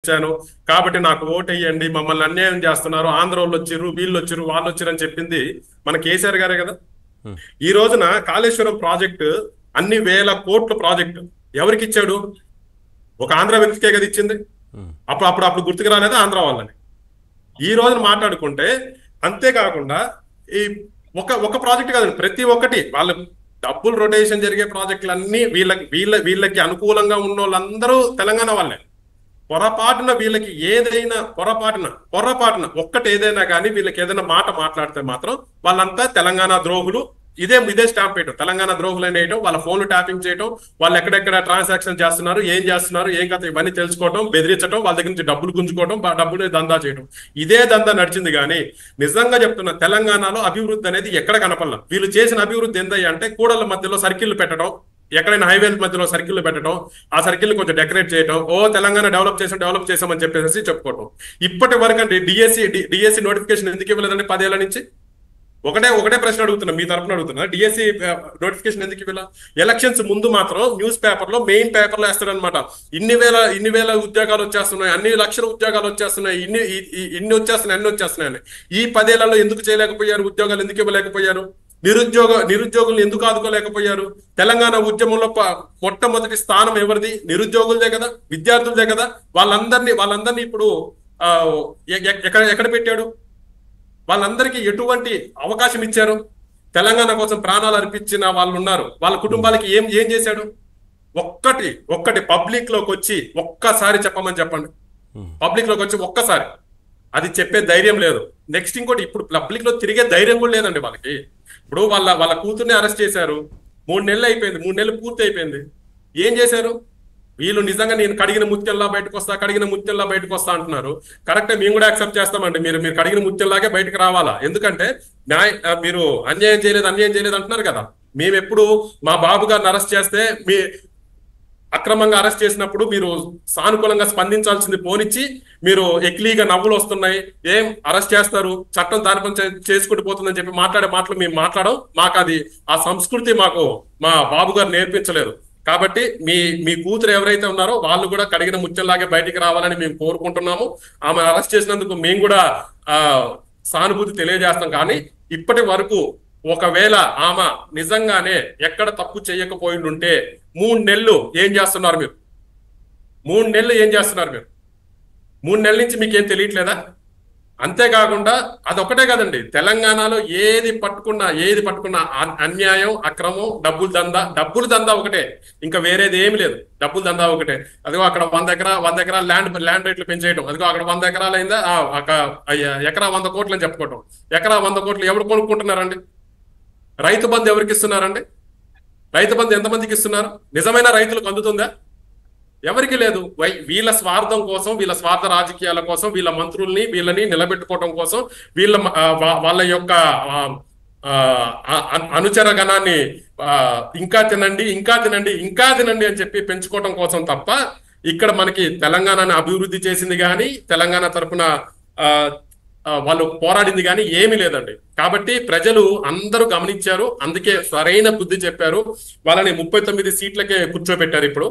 ఇచ్చాను కాబట్టి నాకు ఓటు వేయండి, మమ్మల్ని అన్యాయం చేస్తున్నారు, ఆంధ్ర వాళ్ళు వచ్చిర్రు, వీళ్ళు వచ్చిర్రు, వాళ్ళు వచ్చిర్రు అని చెప్పింది మన కేసీఆర్ గారే కదా. ఈ రోజున కాళేశ్వరం ప్రాజెక్టు అన్ని వేల కోట్ల ప్రాజెక్టు ఎవరికి ఇచ్చాడు? ఒక ఆంధ్ర వ్యక్తికే కదా ఇచ్చింది. అప్పుడు అప్పుడు అప్పుడు గుర్తుకు రాలేదా ఆంధ్ర వాళ్ళని? ఈ రోజున మాట్లాడుకుంటే అంతేకాకుండా ఈ ఒక ఒక ప్రాజెక్ట్ కాదు, ప్రతి ఒక్కటి వాళ్ళ డబ్బులు రొటేషన్ జరిగే ప్రాజెక్టులన్నీ వీళ్ళకి అనుకూలంగా ఉన్న వాళ్ళందరూ తెలంగాణ వాళ్ళే. పొరపాటున వీళ్ళకి ఏదైనా పొరపాటున ఒక్కటి ఏదైనా కానీ వీళ్ళకి ఏదైనా మాట మాట్లాడితే మాత్రం వాళ్ళంతా తెలంగాణ ద్రోహులు. ఇదే స్టాంప్ వేయటం, తెలంగాణ ద్రోహులు అనేయటం, వాళ్ళ ఫోన్లు ట్యాపింగ్ చేయటం, వాళ్ళు ఎక్కడెక్కడ ట్రాన్సాక్షన్ చేస్తున్నారు, ఏం కథ ఇవన్నీ తెలుసుకోవడం, బెదిరించడం, వాళ్ళ దగ్గర నుంచి డబ్బులు గుంజుకోవడం, డబ్బులు దందా చేయడం, ఇదే దందా నడిచింది. కానీ నిజంగా చెప్తున్నా, తెలంగాణలో అభివృద్ధి అనేది ఎక్కడ కనపడలా. వీళ్ళు చేసిన అభివృద్ధి ఏందయ్యా అంటే కూడల మధ్యలో సర్కిల్ పెట్టడం, ఎక్కడైనా హైవేల మధ్యలో సర్కిల్ పెట్టడం, ఆ సర్కిల్ కొంచెం డెకరేట్ చేయడం, తెలంగాణ డెవలప్ చేసామని చెప్పేసి చెప్పుకోవడం. ఇప్పటి వరకు అంటే డిఎస్సి నోటిఫికేషన్ ఎందుకు ఇవ్వలేదండి 10 ఏళ్ల నుంచి? ఒకటే ప్రశ్న అడుగుతున్నా, మీ తరపున అడుగుతున్నా, డిఎస్సి నోటిఫికేషన్ ఎందుకు ఇవ్వాల? ఎలక్షన్స్ ముందు మాత్రం న్యూస్ పేపర్లో మెయిన్ పేపర్లో వేస్తారనమాట. ఇన్ని వేల ఉద్యోగాలు వచ్చేస్తున్నాయి, అన్ని లక్షల ఉద్యోగాలు వచ్చేస్తున్నాయి, అన్ని వచ్చేస్తున్నాయని. ఈ 10 ఏళ్లలో ఎందుకు చేయలేకపోయారు? ఉద్యోగాలు ఎందుకు ఇవ్వలేకపోయారు? నిరుద్యోగులను ఎందుకు ఆదుకోలేకపోయారు? తెలంగాణ ఉద్యమంలో మొట్టమొదటి స్థానం ఎవరిది? నిరుద్యోగులదే కదా, విద్యార్థులదే కదా. వాళ్ళందరినీ ఇప్పుడు ఎక్కడ పెట్టాడు? వాళ్ళందరికీ ఎటువంటి అవకాశం ఇచ్చారు? తెలంగాణ కోసం ప్రాణాలు అర్పించిన వాళ్ళు ఉన్నారు. వాళ్ళ కుటుంబాలకి ఏం చేశాడు? ఒక్కటి పబ్లిక్ లోకి వచ్చి ఒక్కసారి చెప్పండి. పబ్లిక్ లోకి వచ్చి ఒక్కసారి అది చెప్పే ధైర్యం లేదు. నెక్స్ట్ ఇంకోటి, ఇప్పుడు పబ్లిక్ లో తిరిగే ధైర్యం కూడా లేదండి వాళ్ళకి. ఇప్పుడు వాళ్ళ కూతుర్ని అరెస్ట్ చేశారు, 3 నెలలు అయిపోయింది, 3 నెలలు పూర్తి అయిపోయింది. ఏం చేశారు వీళ్ళు? నిజంగా నేను కడిగిన ముత్యంలా బయటకు వస్తా అంటున్నారు. కరెక్టే, మేము కూడా యాక్సెప్ట్ చేస్తామండి. మీరు కడిగిన ముత్యంలాగే బయటకు రావాలా? ఎందుకంటే మీరు అన్యాయం చేయలేదు అంటున్నారు కదా. మేము ఎప్పుడు మా బాబు గారిని అరెస్ట్ చేస్తే, అక్రమంగా అరెస్ట్ చేసినప్పుడు మీరు సానుకూలంగా స్పందించాల్సింది పోనిచ్చి, మీరు ఎక్లీగా నవ్వులు వస్తున్నాయి, ఏం అరెస్ట్ చేస్తారు, చట్టం దాని పని చేసుకుంటూ పోతుందని చెప్పి మాట్లాడే మాటలు మేము మాట్లాడడం. మాకు అది ఆ సంస్కృతి మాకు మా బాబు గారు నేర్పించలేదు. కాబట్టి మీ కూతురు ఎవరైతే ఉన్నారో వాళ్ళు కూడా కడిగిన ముత్యంలాగే బయటికి రావాలని మేము కోరుకుంటున్నాము. ఆమె అరెస్ట్ చేసినందుకు మేము కూడా సానుభూతి తెలియజేస్తాం. కానీ ఇప్పటి వరకు ఒకవేళ ఆమె నిజంగానే ఎక్కడ తప్పు చేయకపోయిండుంటే 3 నెలలు ఏం చేస్తున్నారు మీరు? 3 నెలలు ఏం చేస్తున్నారు మీరు? 3 నెలల నుంచి మీకేం తెలియట్లేదా? అంతేకాకుండా అదొకటే కదండి, తెలంగాణలో ఏది పట్టుకున్నా అన్యాయం, అక్రమం, డబ్బులు దందా ఒకటే, ఇంకా వేరేది ఏమి లేదు. డబ్బులు దందా ఒకటే. అదిగో అక్కడ 100 ఎకరాల ల్యాండ్ రేట్లు పెంచేయటం, అదిగో అక్కడ 100 ఎకరాలు అయిందా, ఎకరా 100 కోట్లు అని చెప్పుకోవటం. ఎకరా 100 కోట్లు ఎవరు కొనుక్కుంటున్నారండి? రైతు బంధు ఎవరికి ఇస్తున్నారండి? రైతు బంధు ఎంతమందికి ఇస్తున్నారు? నిజమైన రైతులకు అందుతుందా? ఎవరికి లేదు. వీళ్ళ స్వార్థం కోసం, వీళ్ళ స్వార్థ రాజకీయాల కోసం, వీళ్ళ మంత్రుల్ని వీళ్ళని నిలబెట్టుకోవడం కోసం, వాళ్ళ యొక్క అనుచర గణాన్ని ఇంకా తినండి అని చెప్పి పెంచుకోవడం కోసం తప్ప, ఇక్కడ మనకి తెలంగాణని అభివృద్ధి చేసింది కానీ, తెలంగాణ తరఫున వాళ్ళు పోరాడింది కానీ ఏమీ లేదండి. కాబట్టి ప్రజలు అందరూ గమనించారు, అందుకే సరైన బుద్ధి చెప్పారు. వాళ్ళని 39 సీట్లకే కూర్చోబెట్టారు ఇప్పుడు.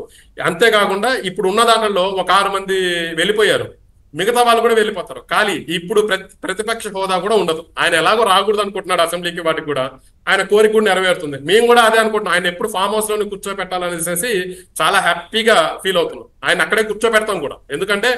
అంతేకాకుండా ఇప్పుడు ఉన్న దాంట్లో ఒక 6 మంది వెళ్ళిపోయారు, మిగతా వాళ్ళు కూడా వెళ్ళిపోతారు ఖాళీ. ఇప్పుడు ప్రతిపక్ష హోదా కూడా ఉండదు. ఆయన ఎలాగో రాకూడదు అనుకుంటున్నాడు అసెంబ్లీకి, వాటికి కూడా ఆయన కోరిక కూడా నెరవేరుతుంది. మేము కూడా అదే అనుకుంటున్నాం, ఆయన ఎప్పుడు ఫామ్ హౌస్ లోనే కూర్చోబెట్టాలనేసి చాలా హ్యాపీగా ఫీల్ అవుతున్నాం. ఆయన అక్కడే కూర్చోబెడతాం కూడా. ఎందుకంటే